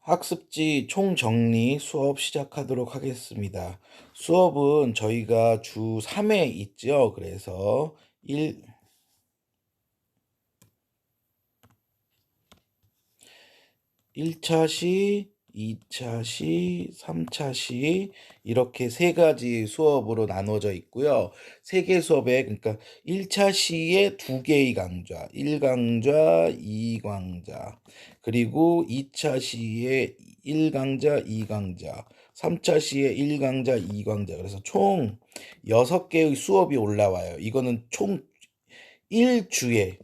학습지 총정리 수업 시작하도록 하겠습니다. 수업은 저희가 주 3회 있죠. 그래서 1차 시, 2차 시, 3차 시 이렇게 세 가지 수업으로 나눠져 있고요. 세 개 수업에 그러니까 1차 시에 두 개의 강좌, 1강좌, 2강좌. 그리고 2차 시에 1강좌, 2강좌. 3차 시에 1강좌, 2강좌. 그래서 총 6개의 수업이 올라와요. 이거는 총 1주에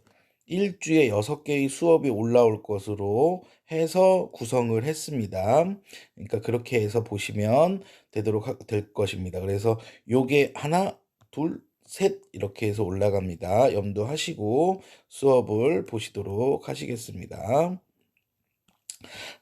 6개의 수업이 올라올 것으로 해서 구성을 했습니다. 그러니까 그렇게 해서 보시면 될 것입니다. 그래서 요게 하나, 둘, 셋 이렇게 해서 올라갑니다. 염두하시고 수업을 보시도록 하시겠습니다.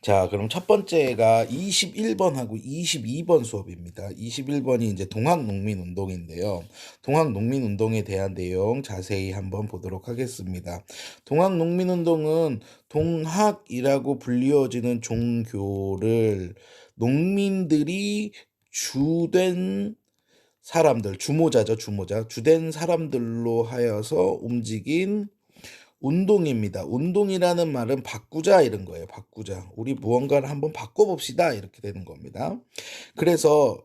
자, 그럼 첫 번째가 21번하고 22번 수업입니다. 21번이 이제 동학농민운동인데요. 동학농민운동에 대한 내용 자세히 한번 보도록 하겠습니다. 동학농민운동은 동학이라고 불리워지는 종교를 농민들이 주된 사람들, 주모자죠, 주모자. 주된 사람들로 하여서 움직인 운동입니다. 운동이라는 말은 바꾸자 이런 거예요. 바꾸자. 우리 무언가를 한번 바꿔봅시다. 이렇게 되는 겁니다. 그래서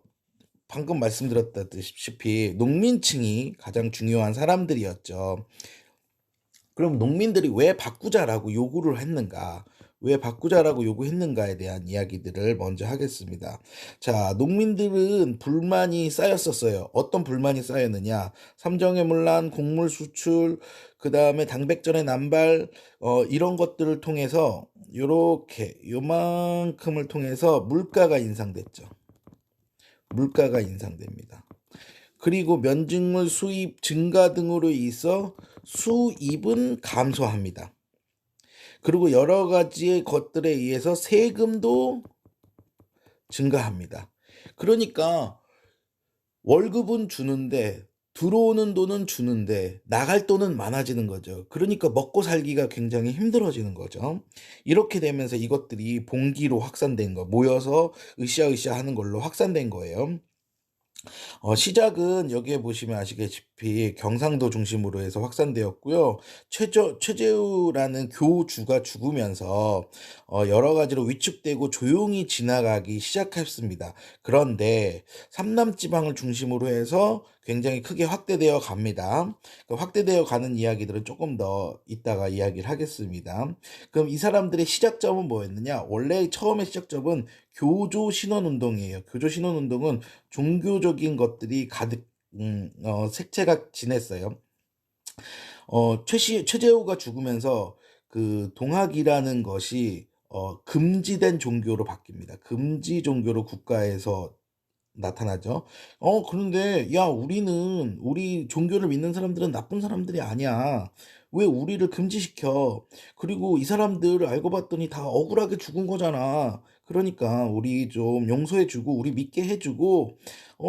방금 말씀드렸다시피 농민층이 가장 중요한 사람들이었죠. 그럼 농민들이 왜 바꾸자라고 요구를 했는가? 왜 바꾸자라고 요구했는가에 대한 이야기들을 먼저 하겠습니다. 자, 농민들은 불만이 쌓였었어요. 어떤 불만이 쌓였느냐? 삼정의 문란, 곡물 수출, 그 다음에 당백전의 남발, 이런 것들을 통해서 요렇게 요만큼을 통해서 물가가 인상됐죠. 물가가 인상됩니다. 그리고 면직물 수입 증가 등으로 있어 수입은 감소합니다. 그리고 여러 가지의 것들에 의해서 세금도 증가합니다. 그러니까 월급은 주는데 들어오는 돈은 주는데 나갈 돈은 많아지는 거죠. 그러니까 먹고 살기가 굉장히 힘들어지는 거죠. 이렇게 되면서 이것들이 봉기로 확산된 거, 모여서 으쌰으쌰 하는 걸로 확산된 거예요. 시작은 여기에 보시면 아시다시피 경상도 중심으로 해서 확산되었고요. 최재우라는 교주가 죽으면서 여러 가지로 위축되고 조용히 지나가기 시작했습니다. 그런데 삼남 지방을 중심으로 해서 굉장히 크게 확대되어 갑니다. 그 확대되어 가는 이야기들은 조금 더 이따가 이야기를 하겠습니다. 그럼 이 사람들의 시작점은 뭐였느냐? 원래 처음에 시작점은 교조 신원 운동이에요. 교조 신원 운동은 종교적인 것들이 가득 색채가 진했어요. 최재우가 죽으면서 그 동학이라는 것이 금지된 종교로 바뀝니다. 금지 종교로 국가에서 나타나죠. 그런데 야, 우리 종교를 믿는 사람들은 나쁜 사람들이 아니야. 왜 우리를 금지시켜? 그리고 이 사람들 알고 봤더니 다 억울하게 죽은 거잖아. 그러니까 우리 좀 용서해주고 우리 믿게 해주고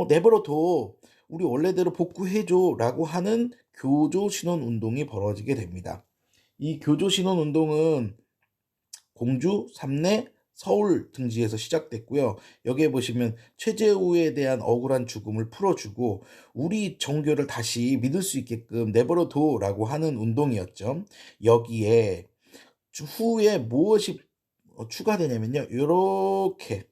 내버려둬. 우리 원래대로 복구해줘라고 하는 교조 신원 운동이 벌어지게 됩니다. 이 교조 신원 운동은 공주, 삼내, 서울 등지에서 시작됐고요. 여기에 보시면 최재우에 대한 억울한 죽음을 풀어주고 우리 종교를 다시 믿을 수 있게끔 내버려둬라고 하는 운동이었죠. 여기에 후에 무엇이 추가되냐면요. 이렇게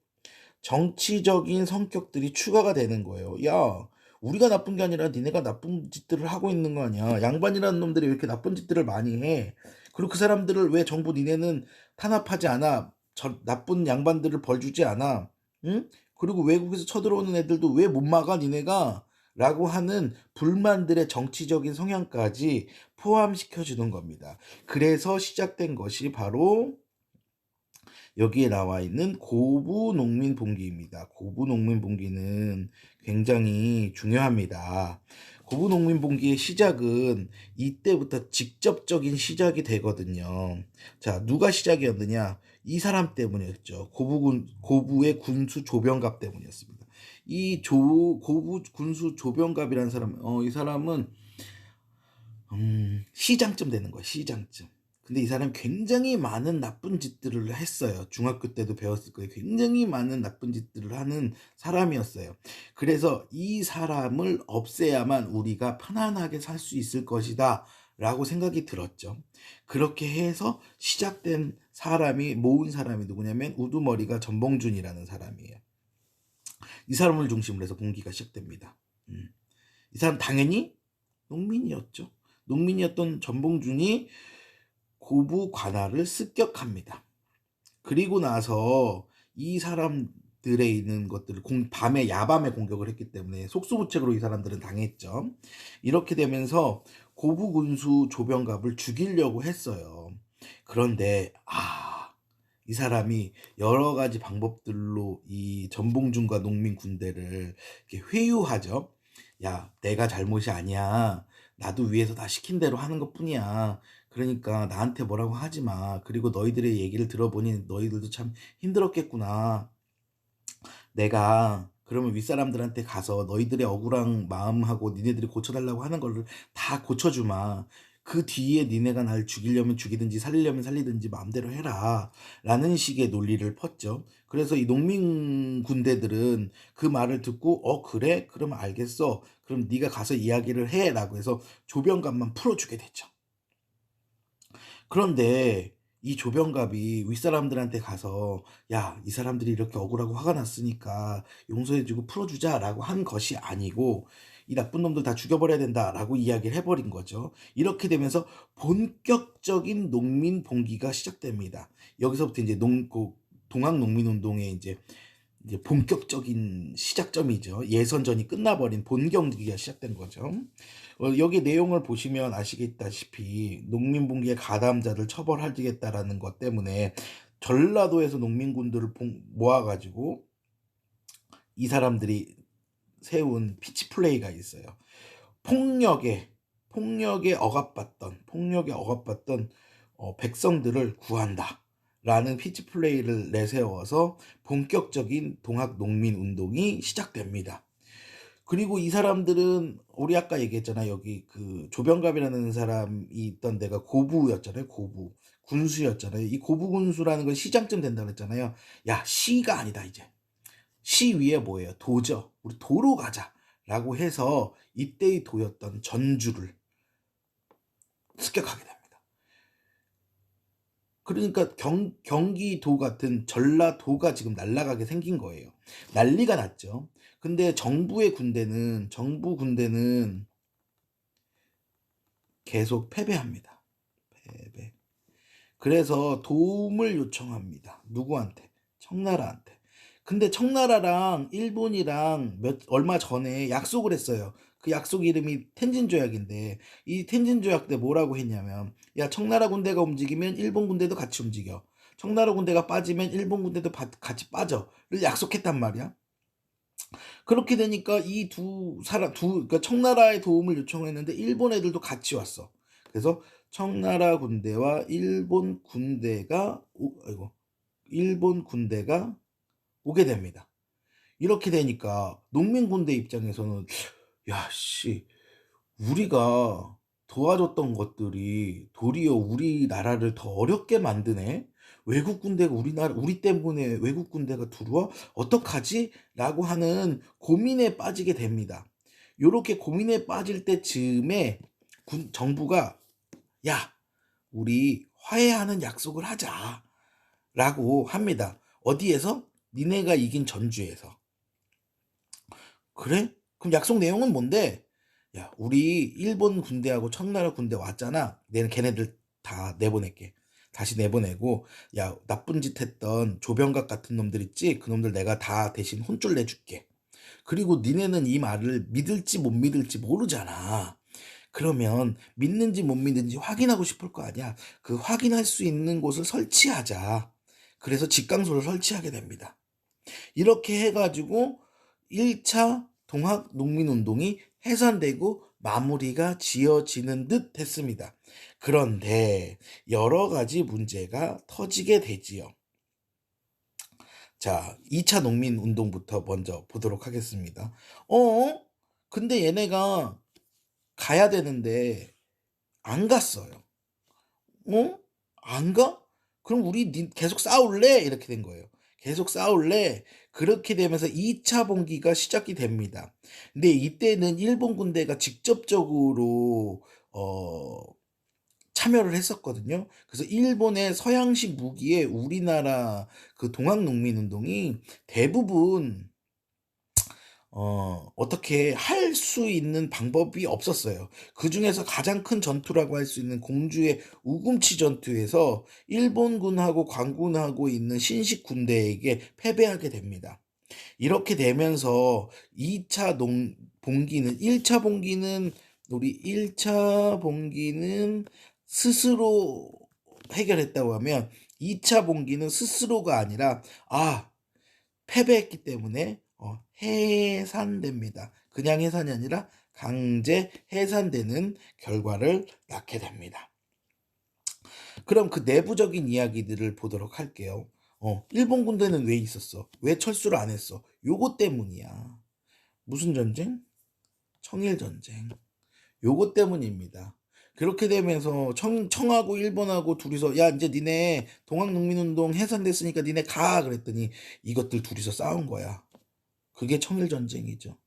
정치적인 성격들이 추가가 되는 거예요. 야, 우리가 나쁜 게 아니라 니네가 나쁜 짓들을 하고 있는 거 아니야. 양반이라는 놈들이 왜 이렇게 나쁜 짓들을 많이 해? 그리고 그 사람들을 왜 정부 니네는 탄압하지 않아? 저 나쁜 양반들을 벌 주지 않아? 응? 그리고 외국에서 쳐들어오는 애들도 왜 못 막아 니네가? 라고 하는 불만들의 정치적인 성향까지 포함시켜 주는 겁니다. 그래서 시작된 것이 바로 여기에 나와 있는 고부농민봉기입니다. 고부농민봉기는 굉장히 중요합니다. 고부농민봉기의 시작은 이때부터 직접적인 시작이 되거든요. 자, 누가 시작이었느냐? 이 사람 때문이었죠. 고부의 군수 조병갑 때문이었습니다. 고부 군수 조병갑이라는 사람, 이 사람은 시장쯤 되는 거야. 시장쯤. 근데 이 사람이 굉장히 많은 나쁜 짓들을 했어요. 중학교 때도 배웠을 거예요. 굉장히 많은 나쁜 짓들을 하는 사람이었어요. 그래서 '이 사람을 없애야만 우리가 편안하게 살 수 있을 것이다.'라고 생각이 들었죠. 그렇게 해서 시작된 사람이 모은 사람이 누구냐면 우두머리가 전봉준이라는 사람이에요. 이 사람을 중심으로 해서 봉기가 시작됩니다. 이 사람 당연히 농민이었죠. 농민이었던 전봉준이 고부 관할을 습격합니다. 그리고 나서 이 사람들에 있는 것들을 밤에 야밤에 공격을 했기 때문에 속수무책으로 이 사람들은 당했죠. 이렇게 되면서 고부 군수 조병갑을 죽이려고 했어요. 그런데 이 사람이 여러 가지 방법들로 이 전봉준과 농민 군대를 이렇게 회유하죠. 야, 내가 잘못이 아니야. 나도 위에서 다 시킨 대로 하는 것뿐이야. 그러니까 나한테 뭐라고 하지 마. 그리고 너희들의 얘기를 들어보니 너희들도 참 힘들었겠구나. 내가 그러면 윗사람들한테 가서 너희들의 억울한 마음하고 니네들이 고쳐달라고 하는 거를 다 고쳐주마. 그 뒤에 니네가 날 죽이려면 죽이든지 살리려면 살리든지 마음대로 해라. 라는 식의 논리를 펐죠. 그래서 이 농민 군대들은 그 말을 듣고 그래? 그럼 알겠어. 그럼 네가 가서 이야기를 해. 라고 해서 조병갑만 풀어주게 되죠. 그런데 이 조병갑이 윗사람들한테 가서 야, 이 사람들이 이렇게 억울하고 화가 났으니까 용서해주고 풀어주자라고 한 것이 아니고 이 나쁜 놈들 다 죽여버려야 된다라고 이야기를 해버린 거죠. 이렇게 되면서 본격적인 농민 봉기가 시작됩니다. 여기서부터 이제 동학농민운동의 이제 본격적인 시작점이죠. 예선전이 끝나버린 본 경기가 시작된 거죠. 여기 내용을 보시면 아시겠다시피 농민봉기의 가담자들 처벌하겠다라는 것 때문에 전라도에서 농민군들을 모아가지고 이 사람들이 세운 피치플레이가 있어요. 폭력에 억압받던 백성들을 구한다. 라는 피치플레이를 내세워서 본격적인 동학농민운동이 시작됩니다. 그리고 이 사람들은 우리 아까 얘기했잖아요. 여기 그 조병갑이라는 사람이 있던 데가 고부였잖아요. 고부 군수였잖아요. 이 고부 군수라는 건 시장쯤 된다 그랬잖아요. 야, 시가 아니다 이제. 시 위에 뭐예요? 도죠. 우리 도로 가자라고 해서 이때의 도였던 전주를 습격하게 됩니다. 그러니까 경기도 같은 전라도가 지금 날아가게 생긴 거예요. 난리가 났죠. 근데 정부 군대는 계속 패배합니다. 패배. 그래서 도움을 요청합니다. 누구한테? 청나라한테. 근데 청나라랑 일본이랑 얼마 전에 약속을 했어요. 그 약속 이름이 텐진조약인데 이 텐진조약 때 뭐라고 했냐면 야, 청나라 군대가 움직이면 일본 군대도 같이 움직여. 청나라 군대가 빠지면 일본 군대도 같이 빠져를 약속했단 말이야. 그렇게 되니까 이 그러니까 청나라의 도움을 요청했는데 일본 애들도 같이 왔어. 그래서 청나라 군대와 일본 군대가 오게 됩니다. 이렇게 되니까 농민 군대 입장에서는 야, 씨, 우리가 도와줬던 것들이 도리어 우리나라를 더 어렵게 만드네. 외국 군대가 우리 때문에 외국 군대가 들어와? 어떡하지? 라고 하는 고민에 빠지게 됩니다. 요렇게 고민에 빠질 때쯤에 정부가 야, 우리 화해하는 약속을 하자. 라고 합니다. 어디에서? 니네가 이긴 전주에서. 그래? 그럼 약속 내용은 뭔데? 야, 우리 일본 군대하고 청나라 군대 왔잖아. 내는 걔네들 다 내보낼게. 다시 내보내고, 야, 나쁜 짓 했던 조병각 같은 놈들 있지? 그 놈들 내가 다 대신 혼쭐 내줄게. 그리고 니네는 이 말을 믿을지 못 믿을지 모르잖아. 그러면 믿는지 못 믿는지 확인하고 싶을 거 아니야. 그 확인할 수 있는 곳을 설치하자. 그래서 직강소를 설치하게 됩니다. 이렇게 해가지고 1차 동학농민운동이 해산되고 마무리가 지어지는 듯 했습니다. 그런데 여러 가지 문제가 터지게 되지요. 자, 2차 농민운동부터 먼저 보도록 하겠습니다. 근데 얘네가 가야 되는데 안 갔어요. 안 가? 그럼 우리 계속 싸울래? 이렇게 된 거예요. 계속 싸울래? 그렇게 되면서 2차 봉기가 시작이 됩니다. 근데 이때는 일본 군대가 직접적으로 어 참여를 했었거든요. 그래서 일본의 서양식 무기에 우리나라 그 동학농민운동이 대부분 어떻게 할 수 있는 방법이 없었어요. 그중에서 가장 큰 전투라고 할 수 있는 공주의 우금치 전투에서 일본군하고 관군하고 있는 신식 군대에게 패배하게 됩니다. 이렇게 되면서 2차 봉기는 1차 봉기는 우리 1차 봉기는 스스로 해결했다고 하면 2차 봉기는 스스로가 아니라 패배했기 때문에 해산됩니다. 그냥 해산이 아니라 강제 해산되는 결과를 낳게 됩니다. 그럼 그 내부적인 이야기들을 보도록 할게요. 일본 군대는 왜 있었어? 왜 철수를 안 했어? 요거 때문이야. 무슨 전쟁? 청일 전쟁. 요거 때문입니다. 그렇게 되면서 청하고 일본하고 둘이서 야 이제 니네 동학농민운동 해산됐으니까 니네 가 그랬더니 이것들 둘이서 싸운 거야. 그게 청일 전쟁이죠.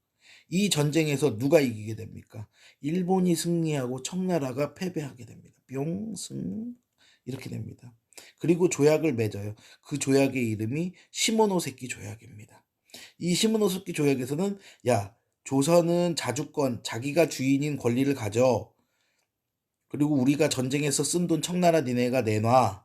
이 전쟁에서 누가 이기게 됩니까? 일본이 승리하고 청나라가 패배하게 됩니다. 뿅승 이렇게 됩니다. 그리고 조약을 맺어요. 그 조약의 이름이 시모노세키 조약입니다. 이 시모노세키 조약에서는 야 조선은 자주권 자기가 주인인 권리를 가져. 그리고 우리가 전쟁에서 쓴 돈 청나라 니네가 내놔.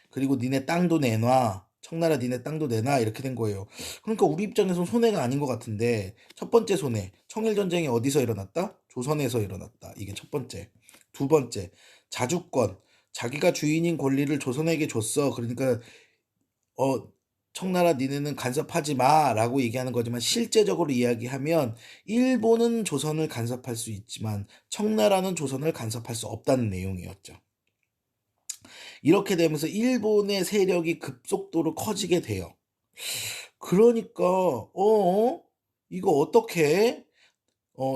그리고 니네 땅도 내놔. 청나라 니네 땅도 내놔. 이렇게 된 거예요. 그러니까 우리 입장에서는 손해가 아닌 것 같은데 첫 번째 손해. 청일전쟁이 어디서 일어났다? 조선에서 일어났다. 이게 첫 번째. 두 번째. 자주권. 자기가 주인인 권리를 조선에게 줬어. 그러니까 어 청나라 니네는 간섭하지 마라고 얘기하는 거지만 실제적으로 이야기하면 일본은 조선을 간섭할 수 있지만 청나라는 조선을 간섭할 수 없다는 내용이었죠. 이렇게 되면서 일본의 세력이 급속도로 커지게 돼요. 그러니까 이거 어떻게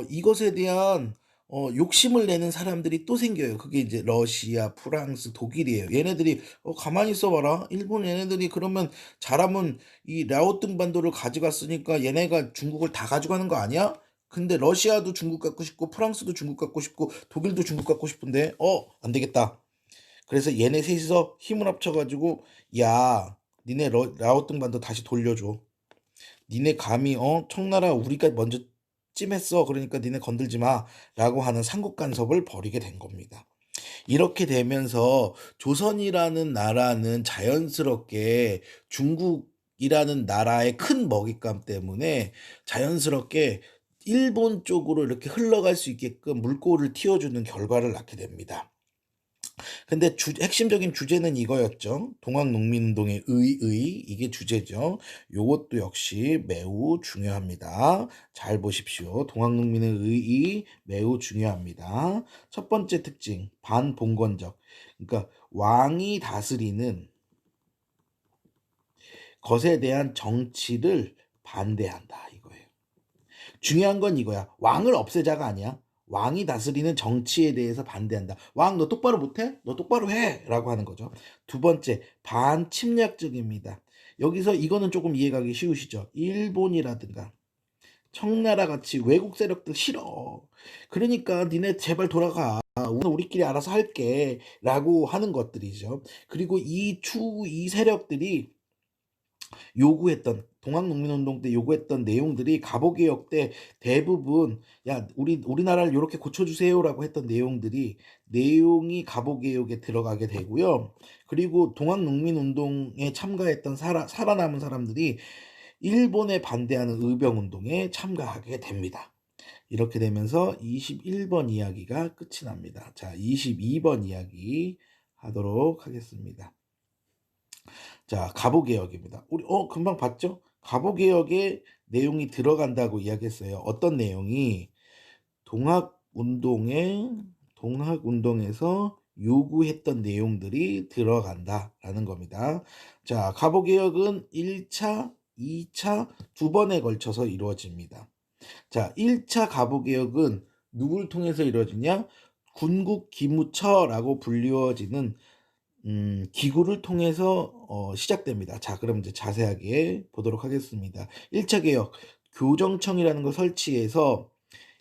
이것에 대한 욕심을 내는 사람들이 또 생겨요. 그게 이제 러시아, 프랑스, 독일이에요. 얘네들이 가만히 있어봐라. 일본 얘네들이 그러면 잘하면 이 라오뚱 반도를 가져갔으니까 얘네가 중국을 다 가져가는 거 아니야? 근데 러시아도 중국 갖고 싶고 프랑스도 중국 갖고 싶고 독일도 중국 갖고 싶은데 안 되겠다. 그래서 얘네 셋이서 힘을 합쳐가지고 야 니네 라오뚱 반도 다시 돌려줘. 니네 감히 청나라 우리가 먼저 찜했어. 그러니까 니네 건들지 마라고 하는 삼국 간섭을 벌이게 된 겁니다. 이렇게 되면서 조선이라는 나라는 자연스럽게 중국이라는 나라의 큰 먹잇감 때문에 자연스럽게 일본 쪽으로 이렇게 흘러갈 수 있게끔 물꼬를 틔워주는 결과를 낳게 됩니다. 근데 핵심적인 주제는 이거였죠. 동학농민운동의 이게 주제죠. 요것도 역시 매우 중요합니다. 잘 보십시오. 동학농민의 의의 매우 중요합니다. 첫 번째 특징, 반봉건적. 그러니까 왕이 다스리는 것에 대한 정치를 반대한다 이거예요. 중요한 건 이거야. 왕을 없애자가 아니야. 왕이 다스리는 정치에 대해서 반대한다. 왕 너 똑바로 못해? 너 똑바로 해! 라고 하는 거죠. 두 번째, 반침략적입니다. 여기서 이거는 조금 이해가기 쉬우시죠? 일본이라든가 청나라 같이 외국 세력들 싫어. 그러니까 니네 제발 돌아가. 우리끼리 알아서 할게. 라고 하는 것들이죠. 그리고 이 세력들이 요구했던 동학농민운동 때 요구했던 내용들이 갑오개혁 때 대부분 야 우리나라를 이렇게 고쳐주세요라고 했던 내용이 갑오개혁에 들어가게 되고요. 그리고 동학농민운동에 참가했던 살아남은 사람들이 일본에 반대하는 의병운동에 참가하게 됩니다. 이렇게 되면서 21번 이야기가 끝이 납니다. 자, 22번 이야기 하도록 하겠습니다. 자, 갑오개혁입니다. 우리 금방 봤죠? 갑오개혁의 내용이 들어간다고 이야기했어요. 어떤 내용이 동학운동에서 요구했던 내용들이 들어간다라는 겁니다. 자, 갑오개혁은 1차, 2차 두 번에 걸쳐서 이루어집니다. 자, 1차 갑오개혁은 누굴 통해서 이루어지냐? 군국기무처라고 불리워지는 기구를 통해서 시작됩니다. 자, 그럼 이제 자세하게 보도록 하겠습니다. 1차 개혁, 교정청이라는 걸 설치해서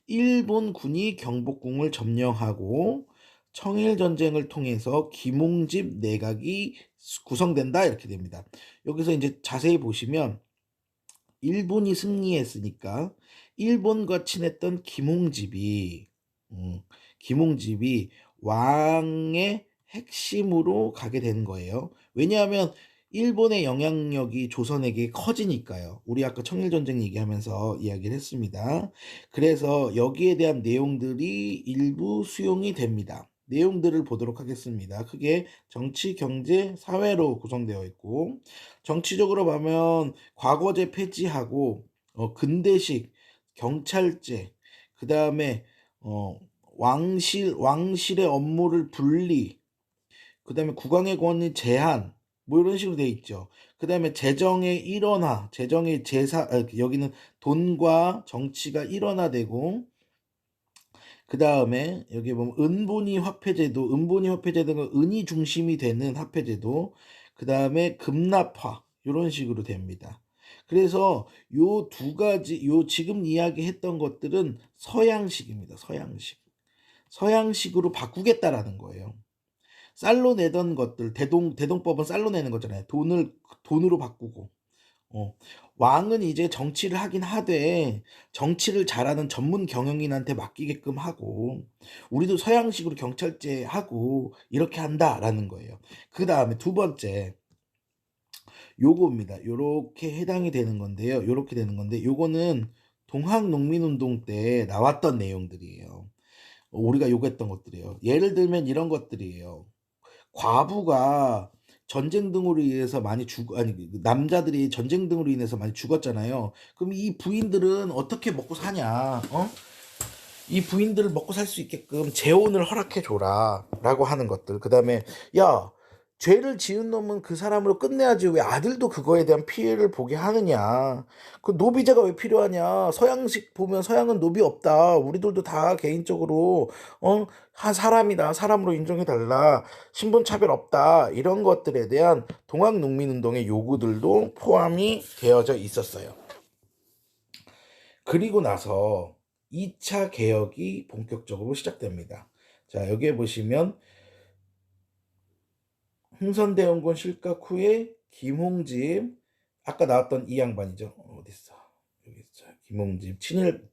일본군이 경복궁을 점령하고 청일 전쟁을 통해서 김홍집 내각이 구성된다 이렇게 됩니다. 여기서 이제 자세히 보시면 일본이 승리했으니까 일본과 친했던 음, 김홍집이 왕의 핵심으로 가게 되는 거예요. 왜냐하면 일본의 영향력이 조선에게 커지니까요. 우리 아까 청일전쟁 얘기하면서 이야기를 했습니다. 그래서 여기에 대한 내용들이 일부 수용이 됩니다. 내용들을 보도록 하겠습니다. 크게 정치, 경제, 사회로 구성되어 있고, 정치적으로 보면 과거제 폐지하고 근대식 경찰제, 그다음에 어 왕실의 업무를 분리, 그다음에 국왕의 권위 제한, 뭐 이런 식으로 돼 있죠. 그다음에 재정의 일원화, 재정의 여기는 돈과 정치가 일원화되고, 그다음에 여기 보면 은본위 화폐제도가 은이 중심이 되는 화폐제도, 그다음에 급납화 이런 식으로 됩니다. 그래서 요 두 가지, 요 지금 이야기했던 것들은 서양식입니다. 서양식으로 바꾸겠다라는 거예요. 쌀로 내던 것들, 대동법은 쌀로 내는 거잖아요. 돈으로 바꾸고. 어, 왕은 이제 정치를 하긴 하되 정치를 잘하는 전문 경영인한테 맡기게끔 하고, 우리도 서양식으로 경찰제 하고 이렇게 한다라는 거예요. 그 다음에 두 번째, 요겁니다. 요렇게 해당이 되는 건데요. 요렇게 되는 건데, 요거는 동학농민운동 때 나왔던 내용들이에요. 우리가 요구했던 것들이에요. 예를 들면 이런 것들이에요. 과부가 전쟁 등으로 인해서 많이 아니, 남자들이 전쟁 등으로 인해서 많이 죽었잖아요. 그럼 이 부인들은 어떻게 먹고 사냐? 이 부인들을 먹고 살 수 있게끔 재혼을 허락해 줘라라고 하는 것들. 그다음에 야, 죄를 지은 놈은 그 사람으로 끝내야지 왜 아들도 그거에 대한 피해를 보게 하느냐. 그 노비자가 왜 필요하냐. 서양식 보면 서양은 노비 없다. 우리들도 다 개인적으로 한 사람이다. 사람으로 인정해 달라. 신분 차별 없다. 이런 것들에 대한 동학농민운동의 요구들도 포함이 되어져 있었어요. 그리고 나서 2차 개혁이 본격적으로 시작됩니다. 자, 여기에 보시면 흥선대원군 실각 후에 김홍집, 아까 나왔던 이 양반이죠. 어디 있어? 여기 있어. 김홍집 친일.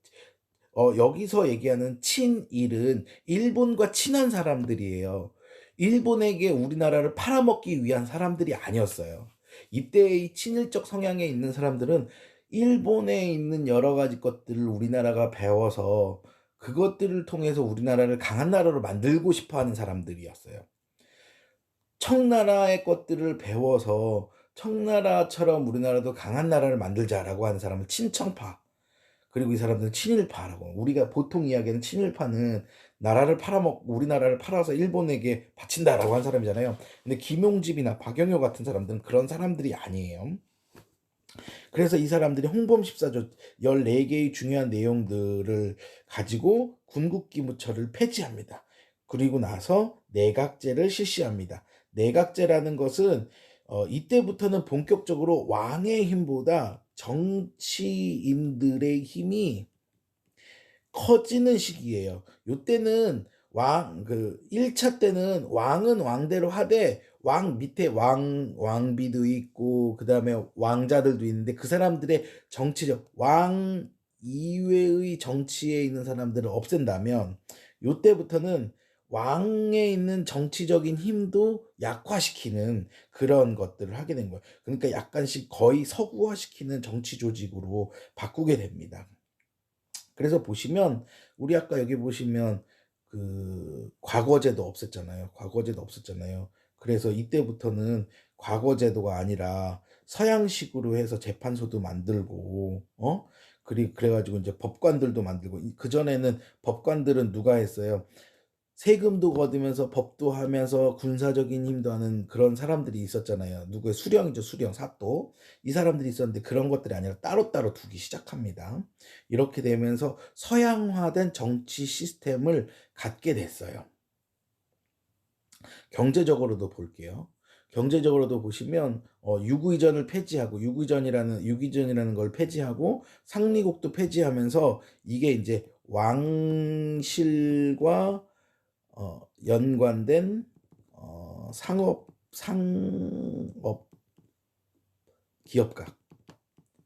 여기서 얘기하는 친일은 일본과 친한 사람들이에요. 일본에게 우리나라를 팔아먹기 위한 사람들이 아니었어요. 이때의 친일적 성향에 있는 사람들은 일본에 있는 여러 가지 것들을 우리나라가 배워서 그것들을 통해서 우리나라를 강한 나라로 만들고 싶어 하는 사람들이었어요. 청나라의 것들을 배워서 청나라처럼 우리나라도 강한 나라를 만들자라고 하는 사람은 친청파, 그리고 이 사람들은 친일파라고. 우리가 보통 이야기하는 친일파는 우리나라를 팔아서 일본에게 바친다라고 한 사람이잖아요. 근데 김용집이나 박영효 같은 사람들은 그런 사람들이 아니에요. 그래서 이 사람들이 홍범14조 14개의 중요한 내용들을 가지고 군국기무처를 폐지합니다. 그리고 나서 내각제를 실시합니다. 내각제라는 것은 이때부터는 본격적으로 왕의 힘보다 정치인들의 힘이 커지는 시기예요. 요때는 1차 때는 왕은 왕대로 하되 왕 밑에 왕비도 있고 그다음에 왕자들도 있는데 그 사람들의 정치적 왕 이외의 정치에 있는 사람들을 없앤다면, 요때부터는 왕에 있는 정치적인 힘도 약화시키는 그런 것들을 하게 된 거예요. 그러니까 약간씩 거의 서구화시키는 정치 조직으로 바꾸게 됩니다. 그래서 보시면 우리 아까 여기 보시면 그 과거제도 없었잖아요. 그래서 이때부터는 과거제도가 아니라 서양식으로 해서 재판소도 만들고 그래가지고 이제 법관들도 만들고. 그전에는 법관들은 누가 했어요? 세금도 거두면서 법도 하면서 군사적인 힘도 하는 그런 사람들이 있었잖아요. 누구의 수령이죠, 수령, 사또. 이 사람들이 있었는데 그런 것들이 아니라 따로따로 두기 시작합니다. 이렇게 되면서 서양화된 정치 시스템을 갖게 됐어요. 경제적으로도 볼게요. 경제적으로도 보시면 유구이전을 폐지하고 유기전이라는 걸 폐지하고 상리국도 폐지하면서 이게 이제 왕실과 연관된 상업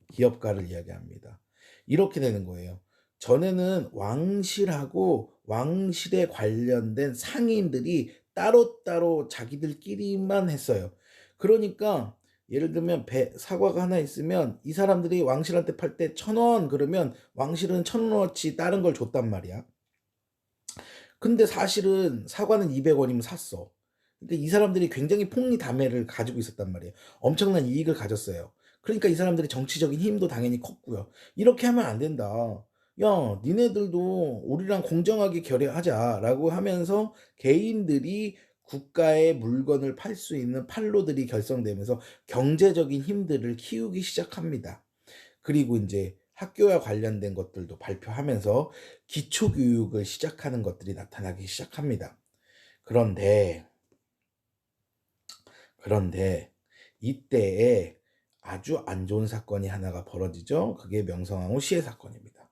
기업가를 이야기합니다. 이렇게 되는 거예요. 전에는 왕실하고 왕실에 관련된 상인들이 따로따로 자기들끼리만 했어요. 그러니까 예를 들면 사과가 하나 있으면 이 사람들이 왕실한테 팔 때 1,000원 그러면 왕실은 1,000원어치 다른 걸 줬단 말이야. 근데 사실은 사과는 200원이면 샀어. 그러니까 이 사람들이 굉장히 폭리다매를 가지고 있었단 말이에요. 엄청난 이익을 가졌어요. 그러니까 이 사람들의 정치적인 힘도 당연히 컸고요. 이렇게 하면 안 된다. 야, 니네들도 우리랑 공정하게 결의하자라고 하면서 개인들이 국가의 물건을 팔 수 있는 판로들이 결성되면서 경제적인 힘들을 키우기 시작합니다. 그리고 이제 학교와 관련된 것들도 발표하면서 기초교육을 시작하는 것들이 나타나기 시작합니다. 그런데 이때에 아주 안 좋은 사건이 하나가 벌어지죠. 그게 명성황후 시해 사건입니다.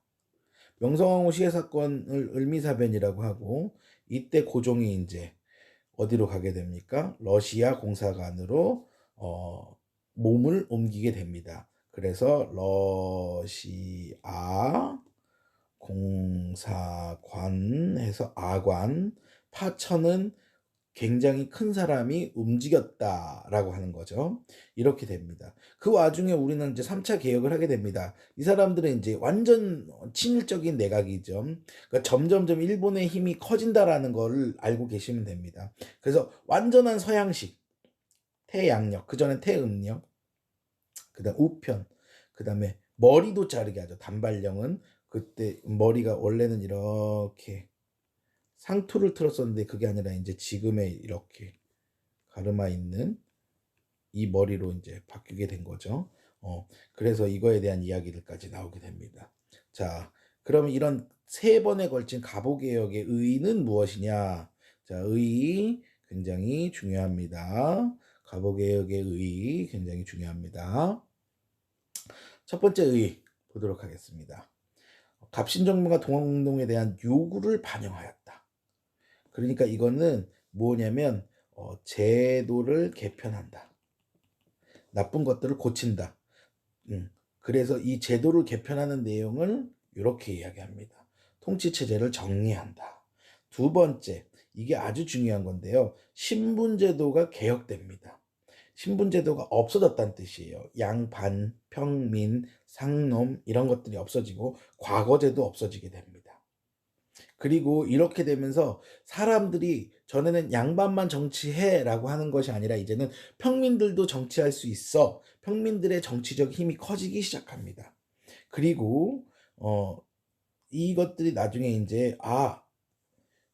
명성황후 시해 사건을 을미사변이라고 하고 이때 고종이 이제 어디로 가게 됩니까? 러시아 공사관으로 몸을 옮기게 됩니다. 그래서 러시아 공사관에서 아관 파천은 굉장히 큰 사람이 움직였다라고 하는 거죠. 이렇게 됩니다. 그 와중에 우리는 이제 3차 개혁을 하게 됩니다. 이 사람들은 이제 완전 친일적인 내각이죠. 그러니까 점점점 일본의 힘이 커진다라는 걸 알고 계시면 됩니다. 그래서 완전한 서양식, 태양력, 그전엔 태음력, 그다음 우편, 그다음에 머리도 자르게 하죠. 단발령은 그때 머리가 원래는 이렇게 상투를 틀었었는데 그게 아니라 이제 지금의 이렇게 가르마 있는 이 머리로 이제 바뀌게 된 거죠. 그래서 이거에 대한 이야기들까지 나오게 됩니다. 자, 그러면 이런 3번에 걸친 갑오개혁의 의의는 무엇이냐? 자, 의의 굉장히 중요합니다. 갑오개혁의 의의 굉장히 중요합니다. 첫 번째 의의 보도록 하겠습니다. 갑신정부가 동학운동에 대한 요구를 반영하였다. 그러니까 이거는 뭐냐면 제도를 개편한다. 나쁜 것들을 고친다. 그래서 이 제도를 개편하는 내용을 이렇게 이야기합니다. 통치체제를 정리한다. 두 번째, 이게 아주 중요한 건데요. 신분제도가 개혁됩니다. 신분제도가 없어졌다는 뜻이에요. 양반, 평민, 상놈 이런 것들이 없어지고 과거제도 없어지게 됩니다. 그리고 이렇게 되면서 사람들이 전에는 양반만 정치해라고 하는 것이 아니라 이제는 평민들도 정치할 수 있어. 평민들의 정치적 힘이 커지기 시작합니다. 그리고 이것들이 나중에 이제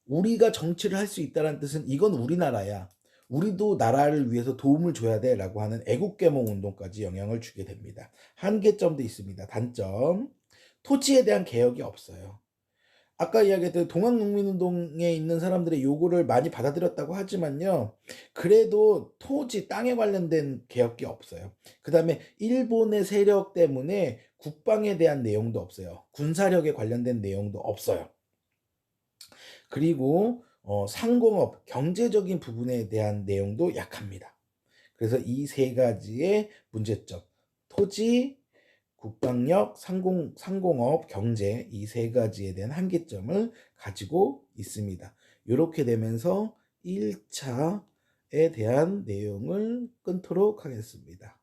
우리가 정치를 할 수 있다는 뜻은 이건 우리나라야. 우리도 나라를 위해서 도움을 줘야 돼라고 하는 애국계몽 운동까지 영향을 주게 됩니다. 한계점도 있습니다. 단점, 토지에 대한 개혁이 없어요. 아까 이야기했던 동학농민운동에 있는 사람들의 요구를 많이 받아들였다고 하지만요. 그래도 토지, 땅에 관련된 개혁이 없어요. 그 다음에 일본의 세력 때문에 국방에 대한 내용도 없어요. 군사력에 관련된 내용도 없어요. 그리고 상공업, 경제적인 부분에 대한 내용도 약합니다. 그래서 이 3가지의 문제점, 토지, 국방력, 상공업, 경제 이 3가지에 대한 한계점을 가지고 있습니다. 이렇게 되면서 1차에 대한 내용을 끊도록 하겠습니다.